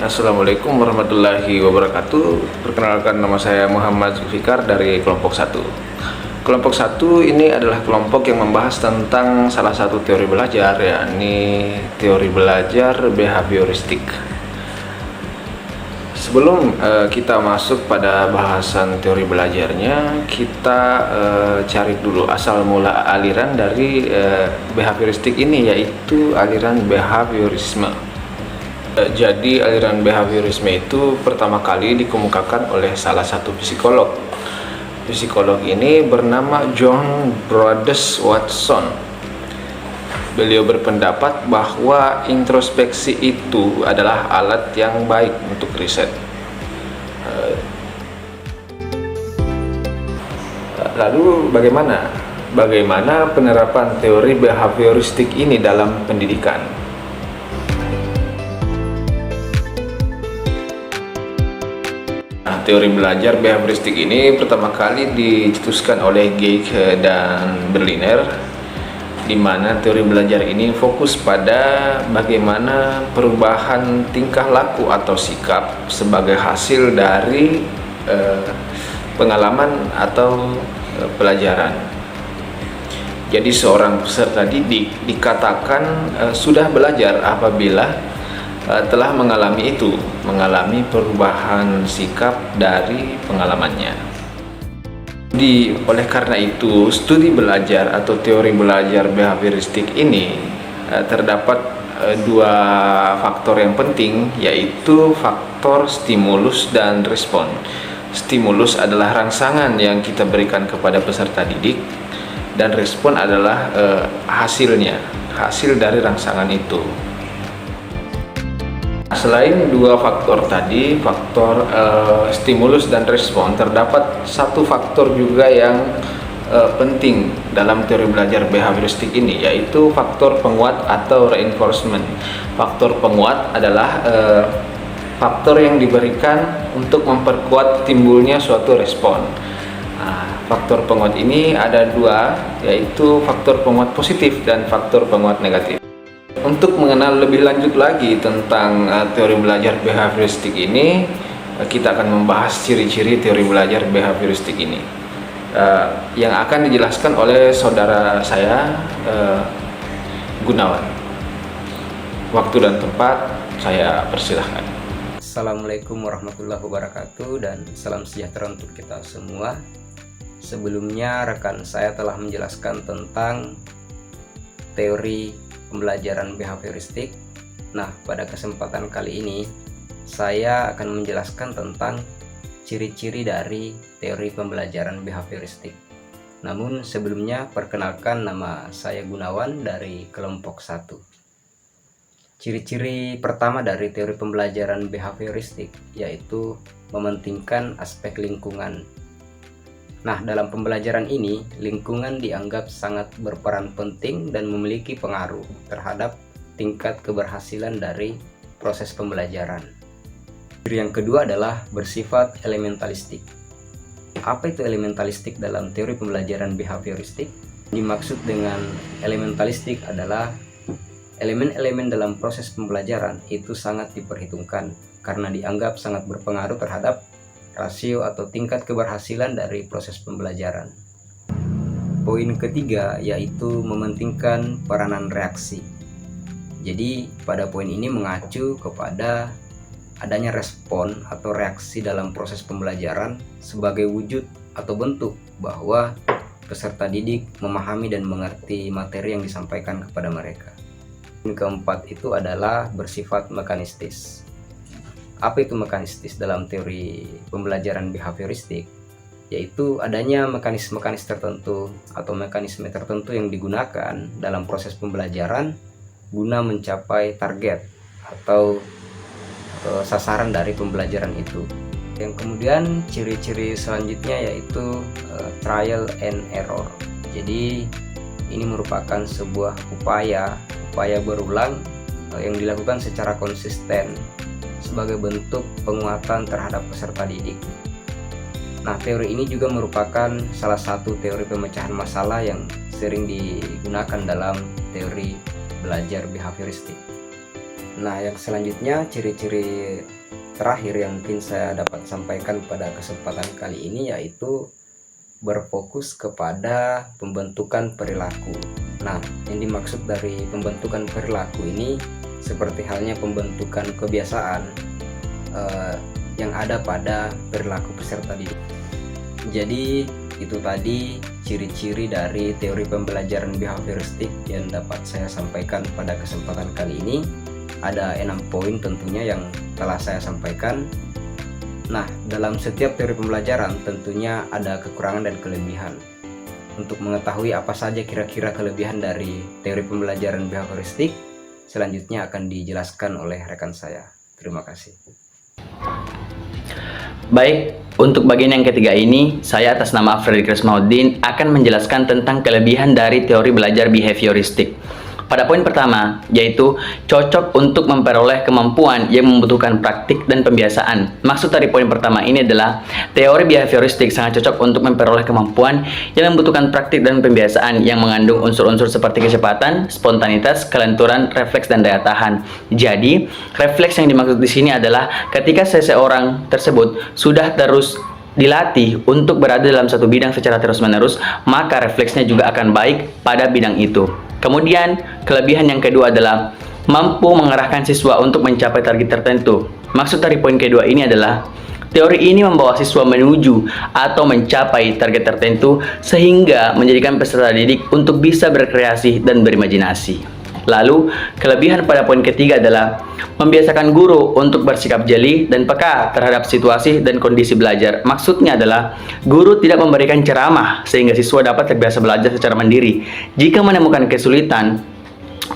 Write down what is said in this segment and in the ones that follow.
Assalamualaikum warahmatullahi wabarakatuh. Perkenalkan, nama saya Muhammad Zulfikar dari kelompok 1. Kelompok 1 ini adalah kelompok yang membahas tentang salah satu teori belajar, yakni teori belajar behavioristik. Sebelum kita masuk pada bahasan teori belajarnya, kita cari dulu asal mula aliran dari behavioristik ini, yaitu aliran behaviorisme. Jadi aliran behaviorisme itu pertama kali dikemukakan oleh salah satu psikolog. Psikolog ini bernama John Broadus Watson. Beliau berpendapat bahwa introspeksi itu adalah alat yang baik untuk riset. Lalu bagaimana penerapan teori behavioristik ini dalam pendidikan? Teori belajar behavioristik ini pertama kali dicetuskan oleh Geig dan Berliner, di mana teori belajar ini fokus pada bagaimana perubahan tingkah laku atau sikap sebagai hasil dari pengalaman atau pelajaran. Jadi seorang peserta didik dikatakan sudah belajar apabila telah mengalami perubahan sikap dari pengalamannya. Oleh karena itu, studi belajar atau teori belajar behavioristik ini terdapat dua faktor yang penting, yaitu faktor stimulus dan respon. Stimulus adalah rangsangan yang kita berikan kepada peserta didik, dan respon adalah hasil dari rangsangan itu. Selain dua faktor tadi, faktor stimulus dan respon, terdapat satu faktor juga yang penting dalam teori belajar behavioristik ini, yaitu faktor penguat atau reinforcement. Faktor penguat adalah faktor yang diberikan untuk memperkuat timbulnya suatu respon. Faktor penguat ini ada dua, yaitu faktor penguat positif dan faktor penguat negatif. Untuk mengenal lebih lanjut lagi tentang teori belajar behavioristik ini, kita akan membahas ciri-ciri teori belajar behavioristik ini yang akan dijelaskan oleh saudara saya, Gunawan. Waktu dan tempat saya persilahkan. Assalamualaikum warahmatullahi wabarakatuh dan salam sejahtera untuk kita semua. Sebelumnya rekan saya telah menjelaskan tentang teori pembelajaran behavioristik. Nah, pada kesempatan kali ini saya akan menjelaskan tentang ciri-ciri dari teori pembelajaran behavioristik. Namun sebelumnya, perkenalkan, nama saya Gunawan dari kelompok 1. Ciri-ciri pertama dari teori pembelajaran behavioristik yaitu mementingkan aspek lingkungan. Nah, dalam pembelajaran ini, lingkungan dianggap sangat berperan penting dan memiliki pengaruh terhadap tingkat keberhasilan dari proses pembelajaran. Ciri yang kedua adalah bersifat elementalistik. Apa itu elementalistik dalam teori pembelajaran behavioristik? Dimaksud dengan elementalistik adalah elemen-elemen dalam proses pembelajaran itu sangat diperhitungkan karena dianggap sangat berpengaruh terhadap rasio atau tingkat keberhasilan dari proses pembelajaran. Poin ketiga yaitu mementingkan peranan reaksi. Jadi pada poin ini mengacu kepada adanya respon atau reaksi dalam proses pembelajaran sebagai wujud atau bentuk bahwa peserta didik memahami dan mengerti materi yang disampaikan kepada mereka. Yang keempat itu adalah bersifat mekanistis. Apa itu mekanistis dalam teori pembelajaran behavioristik? Yaitu adanya mekanisme tertentu atau mekanisme tertentu yang digunakan dalam proses pembelajaran guna mencapai target atau sasaran dari pembelajaran itu. Yang kemudian ciri-ciri selanjutnya yaitu trial and error. Jadi ini merupakan sebuah upaya berulang yang dilakukan secara konsisten sebagai bentuk penguatan terhadap peserta didik. Nah, teori ini juga merupakan salah satu teori pemecahan masalah yang sering digunakan dalam teori belajar behavioristik. Nah, yang selanjutnya ciri-ciri terakhir yang mungkin saya dapat sampaikan pada kesempatan kali ini yaitu berfokus kepada pembentukan perilaku. Nah, yang dimaksud dari pembentukan perilaku ini seperti halnya pembentukan kebiasaan yang ada pada perilaku peserta didik. Jadi itu tadi ciri-ciri dari teori pembelajaran behavioristik yang dapat saya sampaikan pada kesempatan kali ini. Ada 6 poin tentunya yang telah saya sampaikan. Nah, dalam setiap teori pembelajaran tentunya ada kekurangan dan kelebihan. Untuk mengetahui apa saja kira-kira kelebihan dari teori pembelajaran behavioristik, selanjutnya akan dijelaskan oleh rekan saya. Terima kasih. Baik, untuk bagian yang ketiga ini, saya atas nama Fredrik Resmaudin akan menjelaskan tentang kelebihan dari teori belajar behavioristik. Pada poin pertama, yaitu cocok untuk memperoleh kemampuan yang membutuhkan praktik dan pembiasaan. Maksud dari poin pertama ini adalah teori behavioristik sangat cocok untuk memperoleh kemampuan yang membutuhkan praktik dan pembiasaan yang mengandung unsur-unsur seperti kecepatan, spontanitas, kelenturan, refleks, dan daya tahan. Jadi, refleks yang dimaksud di sini adalah ketika seseorang tersebut sudah terus dilatih untuk berada dalam satu bidang secara terus-menerus, maka refleksnya juga akan baik pada bidang itu. Kemudian, kelebihan yang kedua adalah mampu mengarahkan siswa untuk mencapai target tertentu. Maksud dari poin kedua ini adalah teori ini membawa siswa menuju atau mencapai target tertentu sehingga menjadikan peserta didik untuk bisa berkreasi dan berimajinasi. Lalu, kelebihan pada poin ketiga adalah membiasakan guru untuk bersikap jeli dan peka terhadap situasi dan kondisi belajar. Maksudnya adalah guru tidak memberikan ceramah sehingga siswa dapat terbiasa belajar secara mandiri. Jika menemukan kesulitan,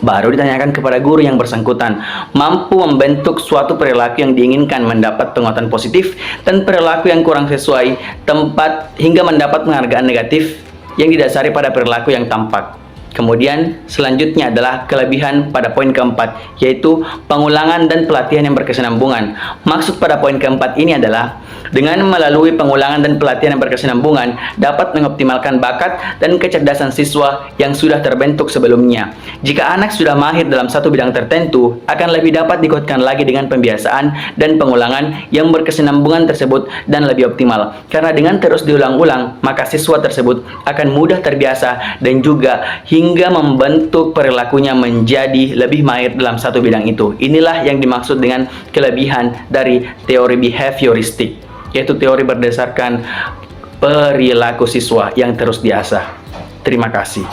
baru ditanyakan kepada guru yang bersangkutan. Mampu membentuk suatu perilaku yang diinginkan mendapat penguatan positif dan perilaku yang kurang sesuai tempat hingga mendapat penghargaan negatif yang didasari pada perilaku yang tampak. Kemudian selanjutnya adalah kelebihan pada poin keempat, yaitu pengulangan dan pelatihan yang berkesinambungan. Maksud pada poin keempat ini adalah dengan melalui pengulangan dan pelatihan yang berkesinambungan dapat mengoptimalkan bakat dan kecerdasan siswa yang sudah terbentuk sebelumnya. Jika anak sudah mahir dalam satu bidang tertentu, akan lebih dapat dikuatkan lagi dengan pembiasaan dan pengulangan yang berkesinambungan tersebut dan lebih optimal. Karena dengan terus diulang-ulang, maka siswa tersebut akan mudah terbiasa dan juga hingga membentuk perilakunya menjadi lebih mahir dalam satu bidang itu. Inilah yang dimaksud dengan kelebihan dari teori behavioristik, yaitu teori berdasarkan perilaku siswa yang terus diasah. Terima kasih.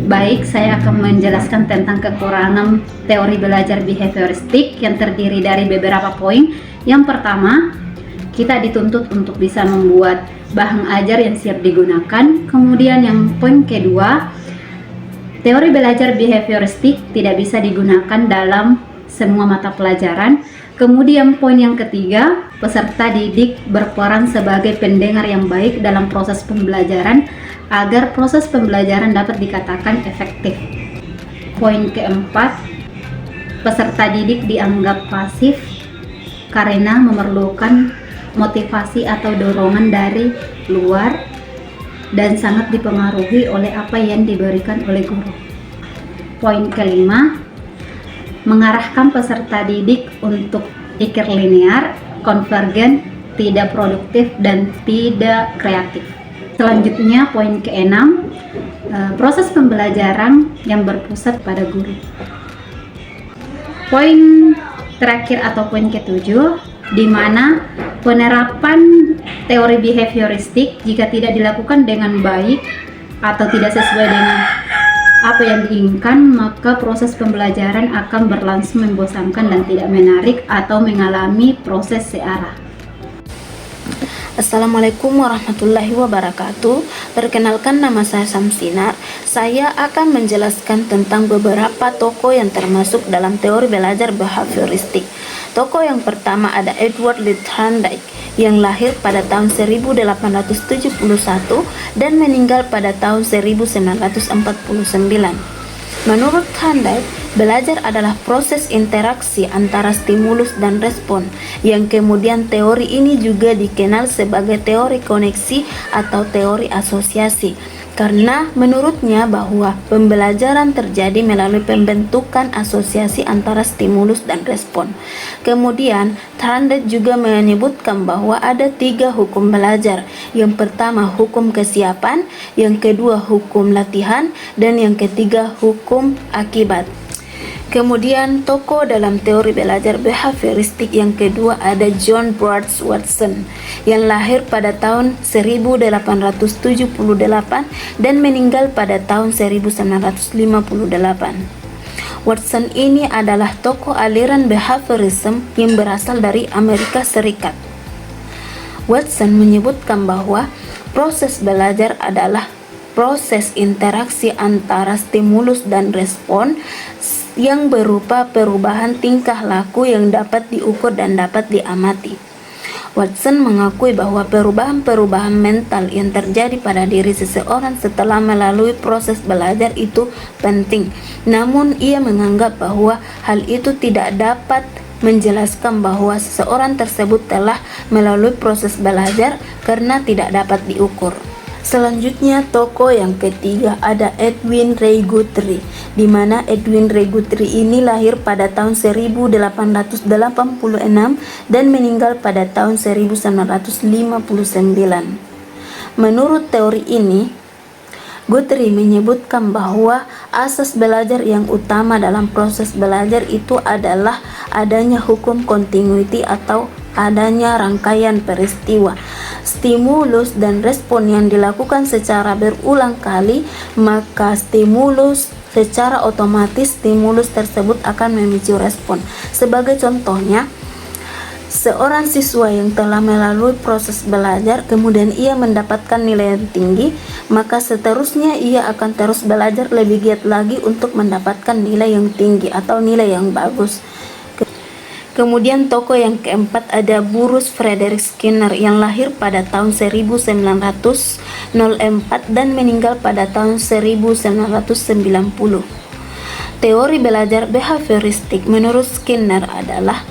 Baik, saya akan menjelaskan tentang kekurangan teori belajar behavioristik yang terdiri dari beberapa poin. Yang pertama, kita dituntut untuk bisa membuat bahan ajar yang siap digunakan. Kemudian yang poin kedua, teori belajar behavioristik tidak bisa digunakan dalam semua mata pelajaran. Kemudian poin yang ketiga, peserta didik berperan sebagai pendengar yang baik dalam proses pembelajaran agar proses pembelajaran dapat dikatakan efektif. Poin keempat, peserta didik dianggap pasif karena memerlukan motivasi atau dorongan dari luar dan sangat dipengaruhi oleh apa yang diberikan oleh guru. Poin kelima, mengarahkan peserta didik untuk pikir linear, konvergen, tidak produktif, dan tidak kreatif. Selanjutnya, poin keenam, proses pembelajaran yang berpusat pada guru. Poin terakhir atau poin ketujuh, di mana penerapan teori behavioristik jika tidak dilakukan dengan baik atau tidak sesuai dengan apa yang diinginkan, maka proses pembelajaran akan berlangsung membosankan dan tidak menarik atau mengalami proses searah. Assalamualaikum warahmatullahi wabarakatuh. Perkenalkan, nama saya Samsina. Saya akan menjelaskan tentang beberapa tokoh yang termasuk dalam teori belajar behavioristik. Tokoh yang pertama ada Edward Lee Thorndike yang lahir pada tahun 1871 dan meninggal pada tahun 1949. Menurut Thorndike, belajar adalah proses interaksi antara stimulus dan respon, yang kemudian teori ini juga dikenal sebagai teori koneksi atau teori asosiasi. karena menurutnya bahwa pembelajaran terjadi melalui pembentukan asosiasi antara stimulus dan respon. Kemudian, Trandert juga menyebutkan bahwa ada 3 hukum belajar. Yang pertama, hukum kesiapan, yang kedua, hukum latihan, dan yang ketiga, hukum akibat. Kemudian tokoh dalam teori belajar behavioristik yang kedua ada John Broad Watson yang lahir pada tahun 1878 dan meninggal pada tahun 1958. Watson ini adalah tokoh aliran behaviorism yang berasal dari Amerika Serikat. Watson menyebutkan bahwa proses belajar adalah proses interaksi antara stimulus dan respon yang berupa perubahan tingkah laku yang dapat diukur dan dapat diamati. Watson mengakui bahwa perubahan-perubahan mental yang terjadi pada diri seseorang setelah melalui proses belajar itu penting. Namun ia menganggap bahwa hal itu tidak dapat menjelaskan bahwa seseorang tersebut telah melalui proses belajar karena tidak dapat diukur. Selanjutnya tokoh yang ketiga ada Edwin Ray Guthrie, di mana Edwin Ray Guthrie ini lahir pada tahun 1886 dan meninggal pada tahun 1959. Menurut teori ini, Guthrie menyebutkan bahwa asas belajar yang utama dalam proses belajar itu adalah adanya hukum continuity atau adanya rangkaian peristiwa, stimulus dan respon yang dilakukan secara berulang kali, maka secara otomatis stimulus tersebut akan memicu respon. Sebagai contohnya, seorang siswa yang telah melalui proses belajar kemudian ia mendapatkan nilai yang tinggi, maka seterusnya ia akan terus belajar lebih giat lagi untuk mendapatkan nilai yang tinggi atau nilai yang bagus. Kemudian tokoh yang keempat ada Bruce Frederick Skinner yang lahir pada tahun 1904 dan meninggal pada tahun 1990. Teori belajar behavioristik menurut Skinner adalah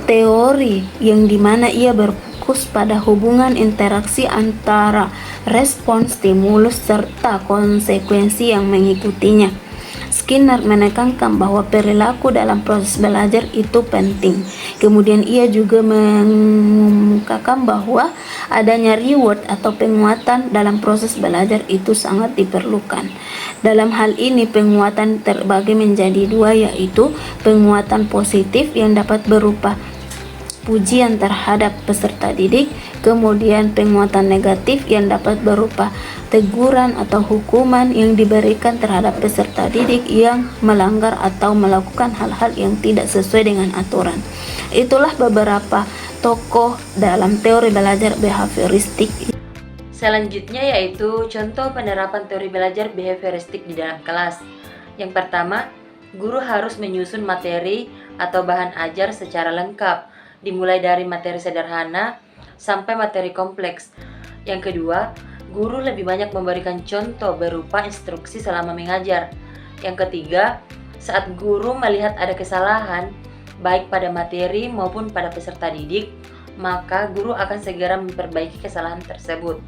teori yang dimana ia berfokus pada hubungan interaksi antara respon stimulus serta konsekuensi yang mengikutinya. Skinner menekankan bahwa perilaku dalam proses belajar itu penting. Kemudian ia juga mengungkapkan bahwa adanya reward atau penguatan dalam proses belajar itu sangat diperlukan. Dalam hal ini penguatan terbagi menjadi 2, yaitu penguatan positif yang dapat berupa pujian terhadap peserta didik, kemudian penguatan negatif yang dapat berupa teguran atau hukuman yang diberikan terhadap peserta didik yang melanggar atau melakukan hal-hal yang tidak sesuai dengan aturan. Itulah beberapa tokoh dalam teori belajar behavioristik. Selanjutnya yaitu contoh penerapan teori belajar behavioristik di dalam kelas. Yang pertama, guru harus menyusun materi atau bahan ajar secara lengkap, dimulai dari materi sederhana sampai materi kompleks. Yang kedua, guru lebih banyak memberikan contoh berupa instruksi selama mengajar. Yang ketiga, saat guru melihat ada kesalahan, baik pada materi maupun pada peserta didik, maka guru akan segera memperbaiki kesalahan tersebut.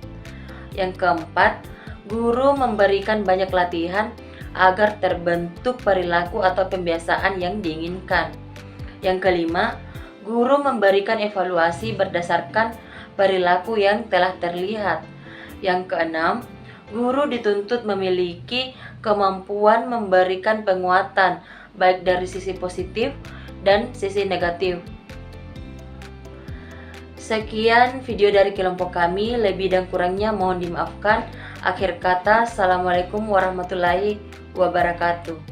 Yang keempat, guru memberikan banyak latihan agar terbentuk perilaku atau pembiasaan yang diinginkan. Yang kelima, guru memberikan evaluasi berdasarkan perilaku yang telah terlihat. Yang keenam, guru dituntut memiliki kemampuan memberikan penguatan baik dari sisi positif dan sisi negatif. Sekian video dari kelompok kami, lebih dan kurangnya mohon dimaafkan. Akhir kata, Assalamualaikum warahmatullahi wabarakatuh.